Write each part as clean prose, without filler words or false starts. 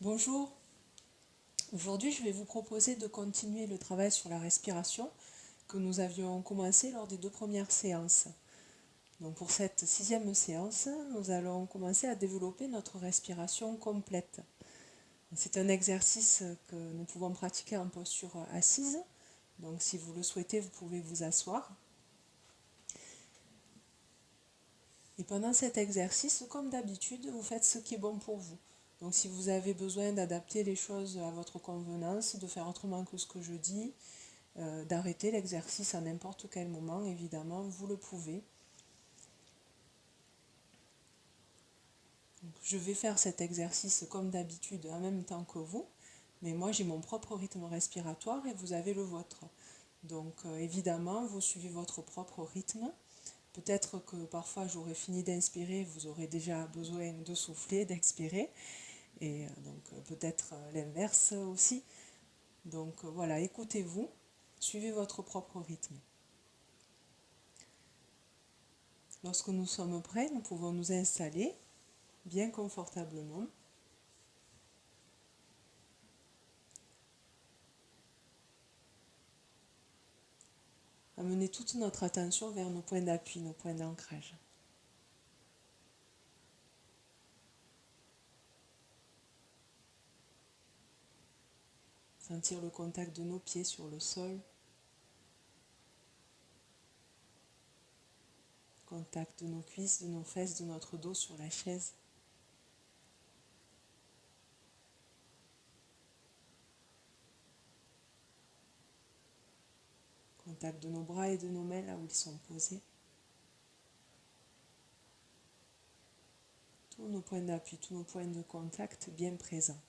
Bonjour, aujourd'hui je vais vous proposer de continuer le travail sur la respiration que nous avions commencé lors des deux premières séances. Donc pour cette sixième séance, nous allons commencer à développer notre respiration complète. C'est un exercice que nous pouvons pratiquer en posture assise. Donc si vous le souhaitez, vous pouvez vous asseoir. Et pendant cet exercice, comme d'habitude, vous faites ce qui est bon pour vous. Donc si vous avez besoin d'adapter les choses à votre convenance, de faire autrement que ce que je dis, d'arrêter l'exercice à n'importe quel moment, évidemment, vous le pouvez. Donc, je vais faire cet exercice comme d'habitude en même temps que vous, mais moi j'ai mon propre rythme respiratoire et vous avez le vôtre. Donc évidemment, vous suivez votre propre rythme. Peut-être que parfois j'aurai fini d'inspirer, vous aurez déjà besoin de souffler, d'expirer, et donc peut-être l'inverse aussi. Donc voilà, écoutez-vous, suivez votre propre rythme. Lorsque nous sommes prêts, nous pouvons nous installer bien confortablement. Amener toute notre attention vers nos points d'appui, nos points d'ancrage. Sentir le contact de nos pieds sur le sol, contact de nos cuisses, de nos fesses, de notre dos sur la chaise. Contact de nos bras et de nos mains là où ils sont posés. Tous nos points d'appui, tous nos points de contact bien présents.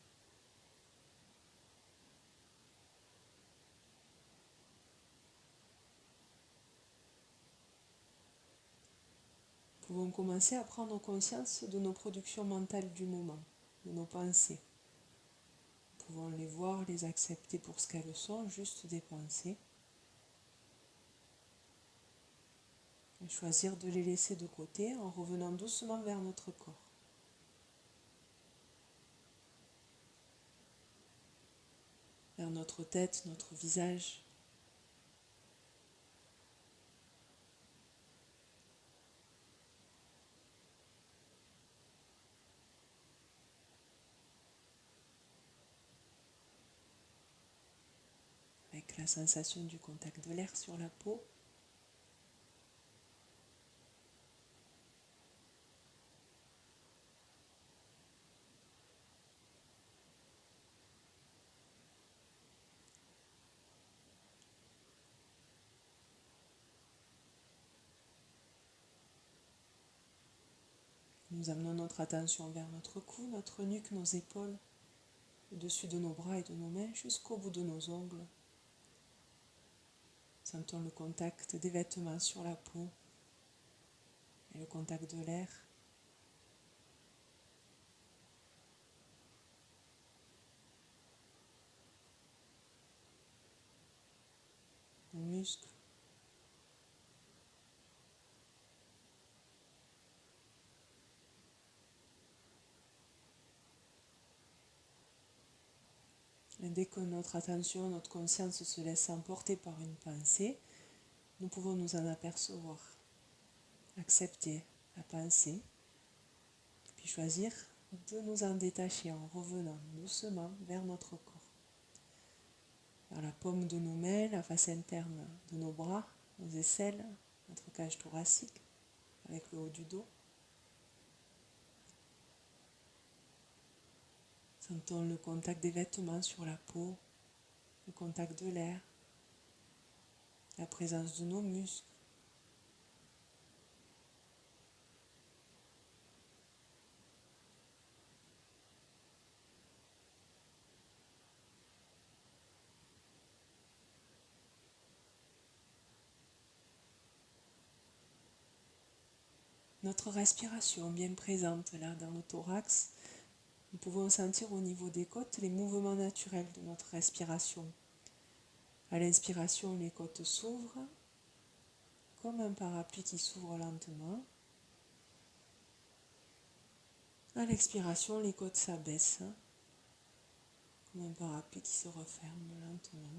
Nous pouvons commencer à prendre conscience de nos productions mentales du moment, de nos pensées. Nous pouvons les voir, les accepter pour ce qu'elles sont, juste des pensées. Et choisir de les laisser de côté en revenant doucement vers notre corps. Vers notre tête, notre visage. Avec la sensation du contact de l'air sur la peau. Nous amenons notre attention vers notre cou, notre nuque, nos épaules, au-dessus de nos bras et de nos mains, jusqu'au bout de nos ongles. Sentons le contact des vêtements sur la peau et le contact de l'air. Nos muscles. Et dès que notre attention, notre conscience se laisse emporter par une pensée, nous pouvons nous en apercevoir, accepter la pensée, puis choisir de nous en détacher en revenant doucement vers notre corps, vers la paume de nos mains, la face interne de nos bras, nos aisselles, notre cage thoracique, avec le haut du dos. Sentons le contact des vêtements sur la peau, le contact de l'air, la présence de nos muscles. Notre respiration bien présente là dans le thorax. Nous pouvons sentir au niveau des côtes les mouvements naturels de notre respiration. À l'inspiration, les côtes s'ouvrent, comme un parapluie qui s'ouvre lentement. À l'expiration, les côtes s'abaissent, comme un parapluie qui se referme lentement.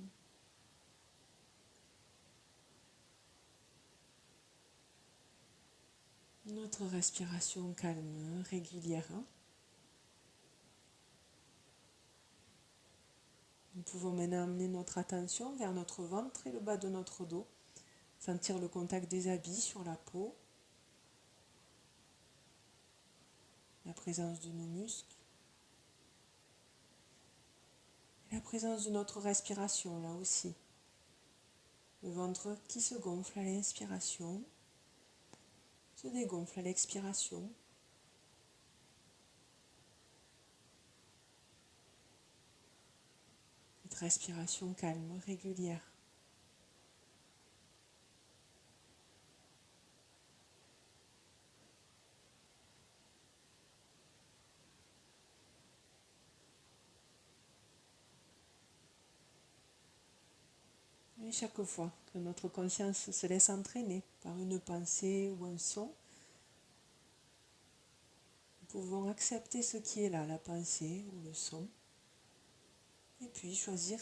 Notre respiration calme, régulière. Nous pouvons maintenant amener notre attention vers notre ventre et le bas de notre dos. Sentir le contact des habits sur la peau. La présence de nos muscles. Et la présence de notre respiration là aussi. Le ventre qui se gonfle à l'inspiration, se dégonfle à l'expiration. Cette respiration calme, régulière. Et chaque fois que notre conscience se laisse entraîner par une pensée ou un son, nous pouvons accepter ce qui est là, la pensée ou le son, et puis choisir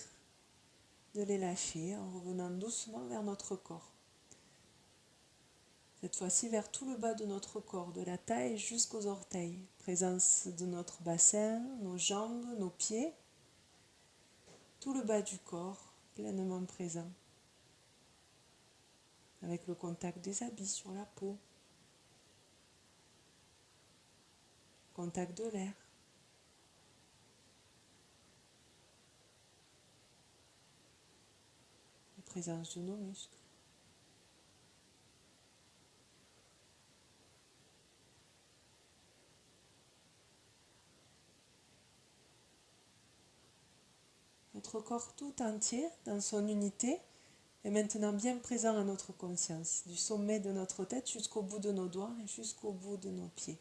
de les lâcher en revenant doucement vers notre corps. Cette fois-ci vers tout le bas de notre corps, de la taille jusqu'aux orteils. Présence de notre bassin, nos jambes, nos pieds, tout le bas du corps pleinement présent. Avec le contact des habits sur la peau, contact de l'air. La présence de nos muscles. Notre corps tout entier, dans son unité, est maintenant bien présent à notre conscience, du sommet de notre tête jusqu'au bout de nos doigts et jusqu'au bout de nos pieds.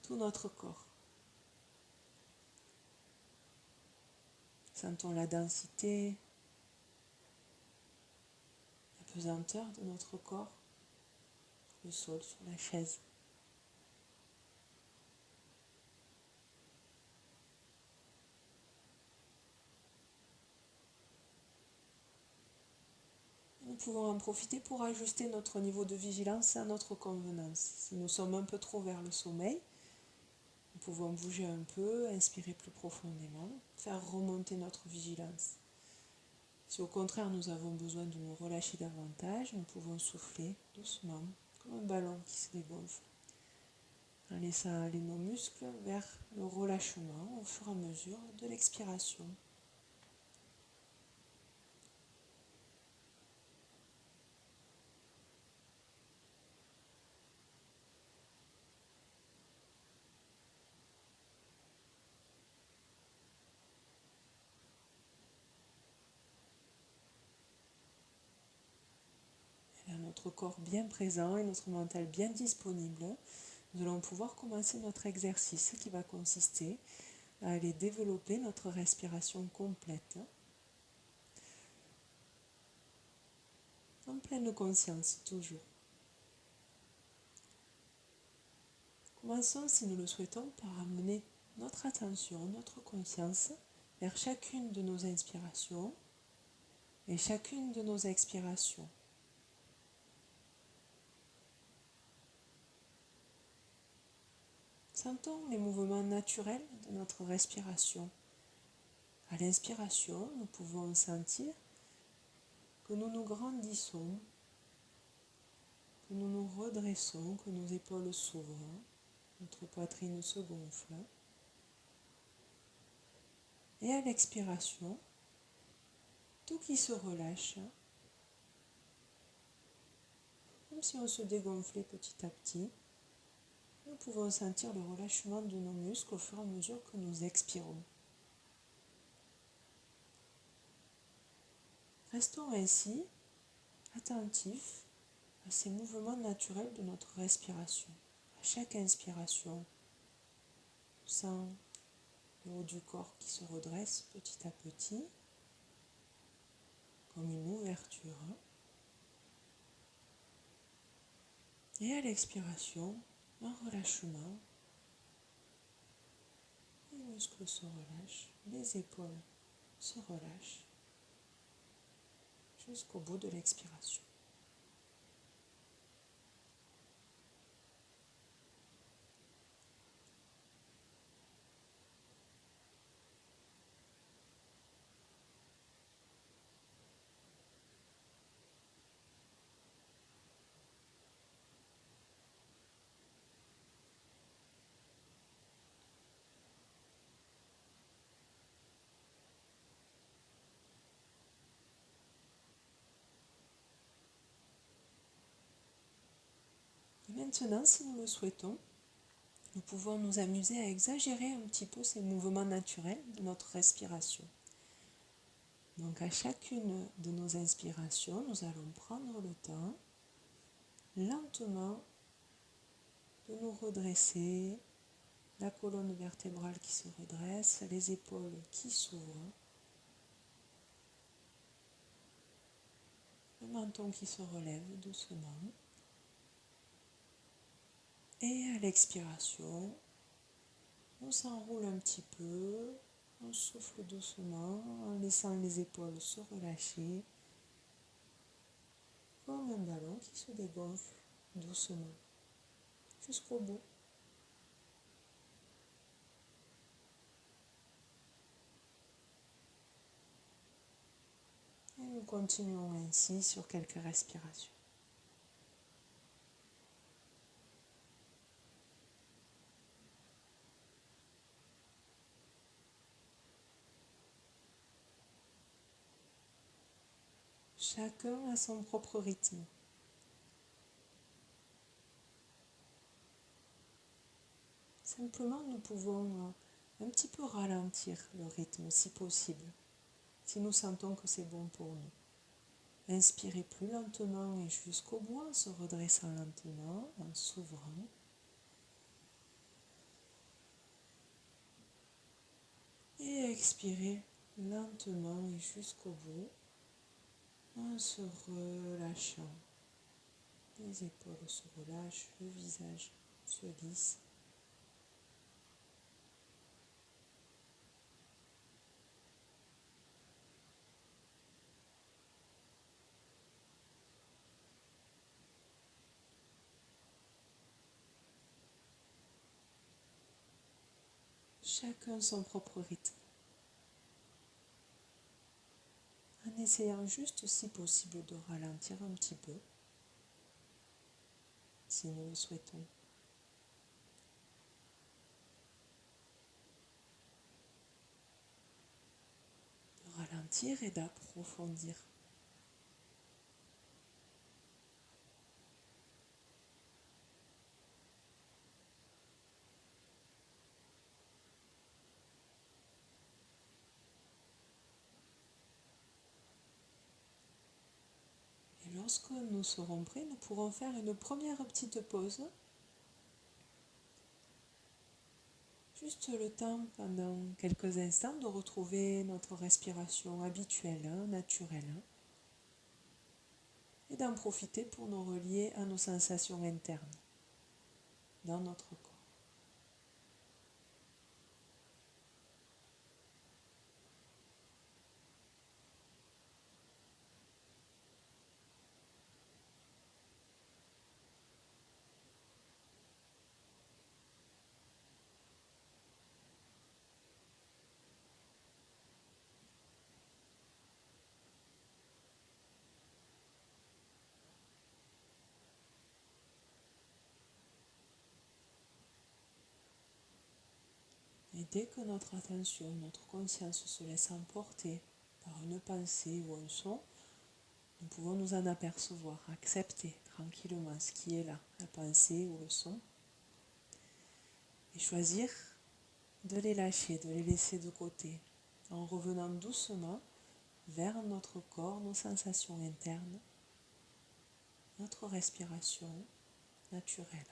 Tout notre corps. Sentons la densité, la pesanteur de notre corps, le sol, sur la chaise. Nous pouvons en profiter pour ajuster notre niveau de vigilance à notre convenance. Si nous sommes un peu trop vers le sommeil, nous pouvons bouger un peu, inspirer plus profondément, faire remonter notre vigilance. Si au contraire nous avons besoin de nous relâcher davantage, nous pouvons souffler doucement, comme un ballon qui se dégonfle, en laissant aller nos muscles vers le relâchement au fur et à mesure de l'expiration. Et là, notre corps bien présent et notre mental bien disponible, nous allons pouvoir commencer notre exercice qui va consister à aller développer notre respiration complète, en pleine conscience toujours. Commençons, si nous le souhaitons, par amener notre attention, notre conscience vers chacune de nos inspirations et chacune de nos expirations. Sentons les mouvements naturels de notre respiration. À l'inspiration, nous pouvons sentir que nous nous grandissons, que nous nous redressons, que nos épaules s'ouvrent, notre poitrine se gonfle. Et à l'expiration, tout qui se relâche, comme si on se dégonflait petit à petit. Nous pouvons sentir le relâchement de nos muscles au fur et à mesure que nous expirons. Restons ainsi attentifs à ces mouvements naturels de notre respiration. À chaque inspiration, on sent le haut du corps qui se redresse petit à petit, comme une ouverture. Et à l'expiration, un relâchement. Et nous muscles se relâchent, les épaules se relâchent jusqu'au bout de l'expiration. Et maintenant, si nous le souhaitons, nous pouvons nous amuser à exagérer un petit peu ces mouvements naturels de notre respiration. Donc à chacune de nos inspirations, nous allons prendre le temps, lentement, de nous redresser, la colonne vertébrale qui se redresse, les épaules qui s'ouvrent, le menton qui se relève doucement. Et à l'expiration, on s'enroule un petit peu, on souffle doucement en laissant les épaules se relâcher comme un ballon qui se dégonfle doucement jusqu'au bout. Et nous continuons ainsi sur quelques respirations. Chacun a son propre rythme. Simplement, nous pouvons un petit peu ralentir le rythme si possible, si nous sentons que c'est bon pour nous. Inspirez plus lentement et jusqu'au bout en se redressant lentement, en s'ouvrant. Et expirez lentement et jusqu'au bout en se relâchant. Les épaules se relâchent, le visage se lisse. Chacun son propre rythme. En essayant juste si possible de ralentir un petit peu, si nous le souhaitons. De ralentir et d'approfondir. Et lorsque nous serons prêts, nous pourrons faire une première petite pause. Juste le temps, pendant quelques instants, de retrouver notre respiration habituelle, naturelle. Et d'en profiter pour nous relier à nos sensations internes dans notre corps. Et dès que notre attention, notre conscience se laisse emporter par une pensée ou un son, nous pouvons nous en apercevoir, accepter tranquillement ce qui est là, la pensée ou le son, et choisir de les lâcher, de les laisser de côté, en revenant doucement vers notre corps, nos sensations internes, notre respiration naturelle.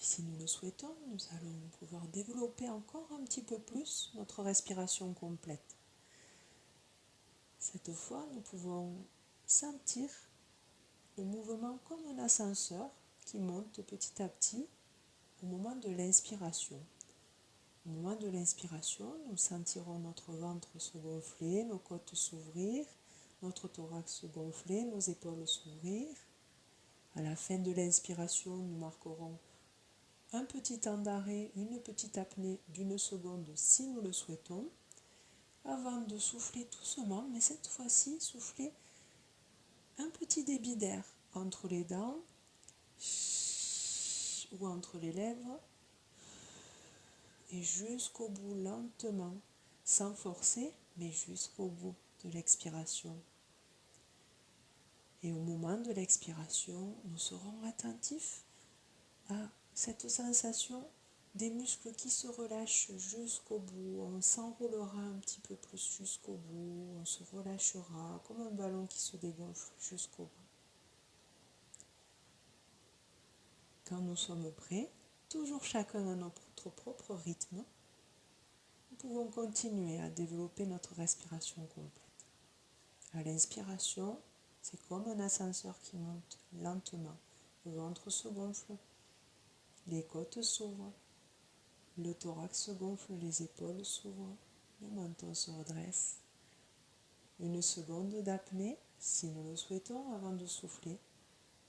Si nous le souhaitons, nous allons pouvoir développer encore un petit peu plus notre respiration complète. Cette fois, nous pouvons sentir le mouvement comme un ascenseur qui monte petit à petit au moment de l'inspiration. Au moment de l'inspiration, nous sentirons notre ventre se gonfler, nos côtes s'ouvrir, notre thorax se gonfler, nos épaules s'ouvrir. À la fin de l'inspiration, nous marquerons un petit temps d'arrêt, une petite apnée d'1 seconde si nous le souhaitons, avant de souffler doucement, mais cette fois-ci, souffler un petit débit d'air entre les dents ou entre les lèvres et jusqu'au bout lentement, sans forcer, mais jusqu'au bout de l'expiration. Et au moment de l'expiration, nous serons attentifs à cette sensation des muscles qui se relâchent jusqu'au bout. On s'enroulera un petit peu plus jusqu'au bout, on se relâchera comme un ballon qui se dégonfle jusqu'au bout. Quand nous sommes prêts, toujours chacun à notre propre rythme, nous pouvons continuer à développer notre respiration complète. À l'inspiration, c'est comme un ascenseur qui monte lentement. Le ventre se gonfle, les côtes s'ouvrent, le thorax se gonfle, les épaules s'ouvrent, le menton se redresse. 1 seconde d'apnée, si nous le souhaitons, avant de souffler,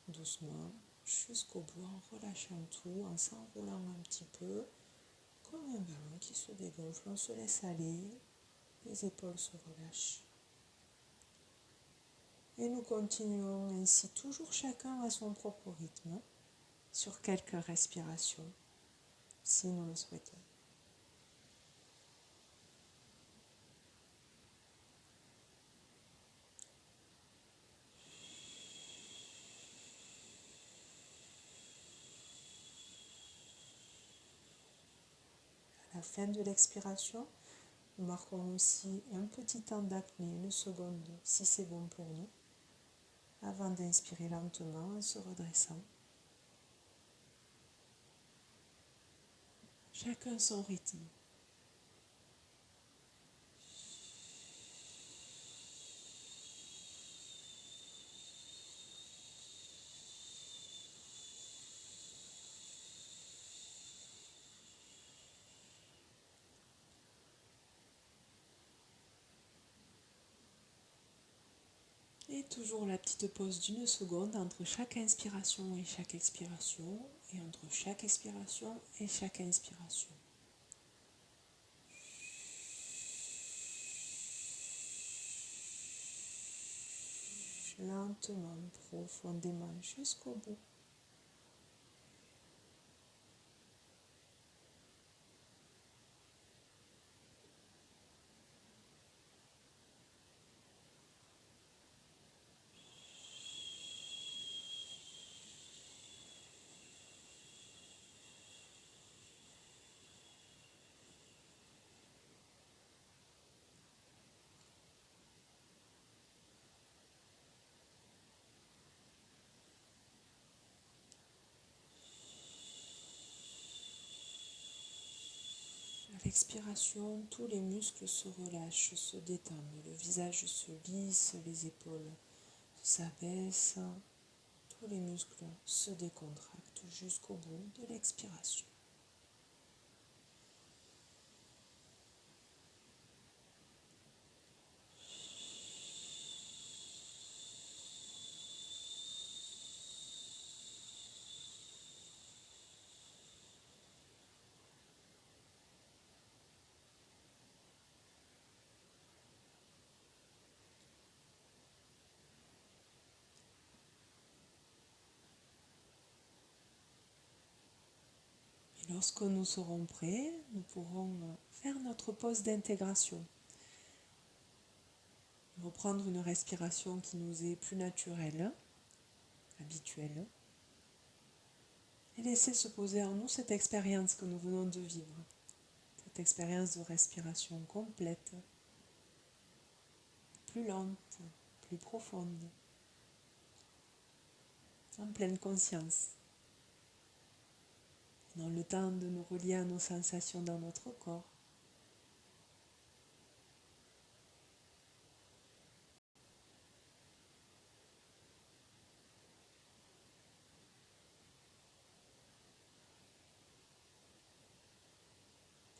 doucement, jusqu'au bout, en relâchant tout, en s'enroulant un petit peu, comme un ballon qui se dégonfle, on se laisse aller, les épaules se relâchent. Et nous continuons ainsi, toujours chacun à son propre rythme, sur quelques respirations, si nous le souhaitons. À la fin de l'expiration, nous marquons aussi un petit temps d'apnée, 1 seconde, si c'est bon pour nous, avant d'inspirer lentement en se redressant. Chacun son rythme. Et toujours la petite pause d'1 seconde entre chaque inspiration et chaque expiration, et entre chaque expiration et chaque inspiration. Lentement, profondément, jusqu'au bout. À l'expiration, tous les muscles se relâchent, se détendent, le visage se lisse, les épaules s'abaissent, tous les muscles se décontractent jusqu'au bout de l'expiration. Et lorsque nous serons prêts, nous pourrons faire notre pause d'intégration. Reprendre une respiration qui nous est plus naturelle, habituelle, et laisser se poser en nous cette expérience que nous venons de vivre, cette expérience de respiration complète, plus lente, plus profonde, en pleine conscience. Prenons le temps de nous relier à nos sensations dans notre corps.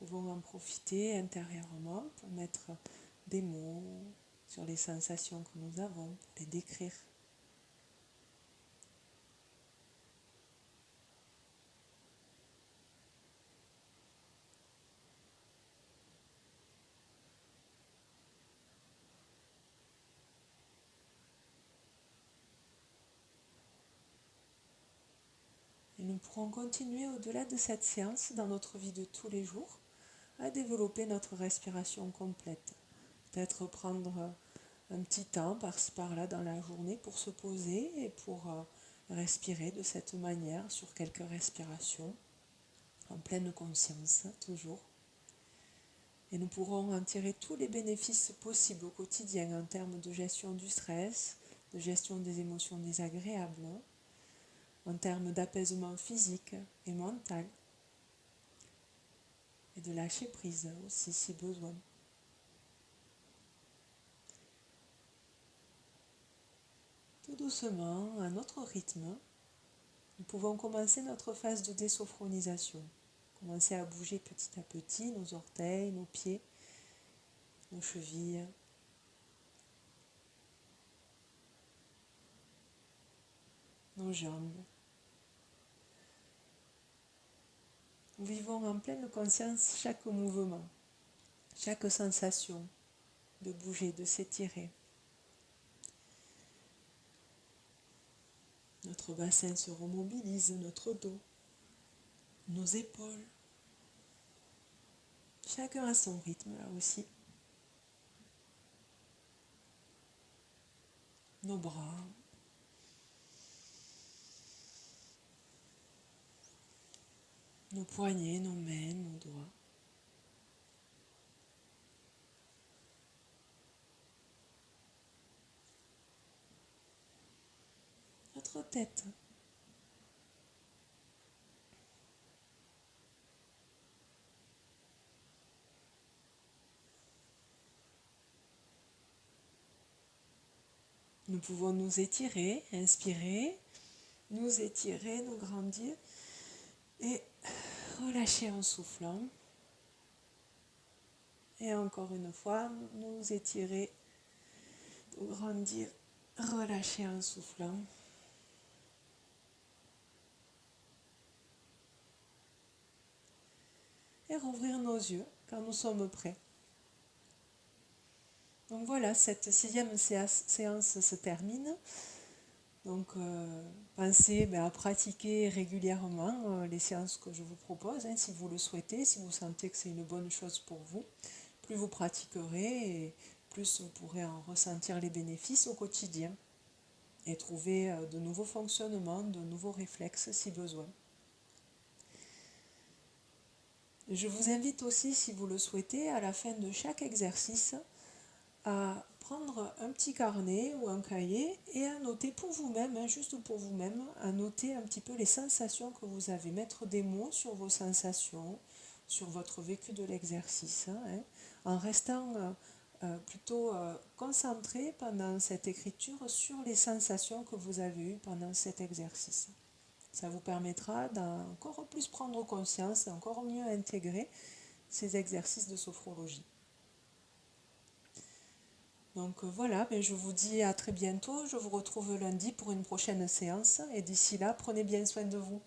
Nous pouvons en profiter intérieurement pour mettre des mots sur les sensations que nous avons, pour les décrire. Et nous pourrons continuer au-delà de cette séance dans notre vie de tous les jours à développer notre respiration complète. Peut-être prendre un petit temps par-ci par-là dans la journée pour se poser et pour respirer de cette manière sur quelques respirations, en pleine conscience toujours. Et nous pourrons en tirer tous les bénéfices possibles au quotidien en termes de gestion du stress, de gestion des émotions désagréables, en termes d'apaisement physique et mental, et de lâcher prise aussi si besoin. Tout doucement, à notre rythme, nous pouvons commencer notre phase de désophronisation. Commencer à bouger petit à petit nos orteils, nos pieds, nos chevilles. Nos jambes. Nous vivons en pleine conscience chaque mouvement, chaque sensation de bouger, de s'étirer. Notre bassin se remobilise, notre dos, nos épaules. Chacun à son rythme là aussi. Nos bras. Nos poignets, nos mains, nos doigts. Notre tête. Nous pouvons nous étirer, inspirer, nous étirer, nous grandir et relâcher en soufflant. Et encore une fois, nous étirer, nous grandir, relâcher en soufflant. Et rouvrir nos yeux quand nous sommes prêts. Donc voilà, cette 6e séance se termine. Donc pensez à pratiquer régulièrement les séances que je vous propose, si vous le souhaitez, si vous sentez que c'est une bonne chose pour vous. Plus vous pratiquerez, et plus vous pourrez en ressentir les bénéfices au quotidien et trouver de nouveaux fonctionnements, de nouveaux réflexes si besoin. Je vous invite aussi, si vous le souhaitez, à la fin de chaque exercice, à prendre un petit carnet ou un cahier et à noter pour vous-même, juste pour vous-même, à noter un petit peu les sensations que vous avez, mettre des mots sur vos sensations, sur votre vécu de l'exercice, en restant plutôt concentré pendant cette écriture sur les sensations que vous avez eues pendant cet exercice. Ça vous permettra d'encore plus prendre conscience, d'encore mieux intégrer ces exercices de sophrologie. Donc voilà, je vous dis à très bientôt. Je vous retrouve lundi pour une prochaine séance. Et d'ici là, prenez bien soin de vous.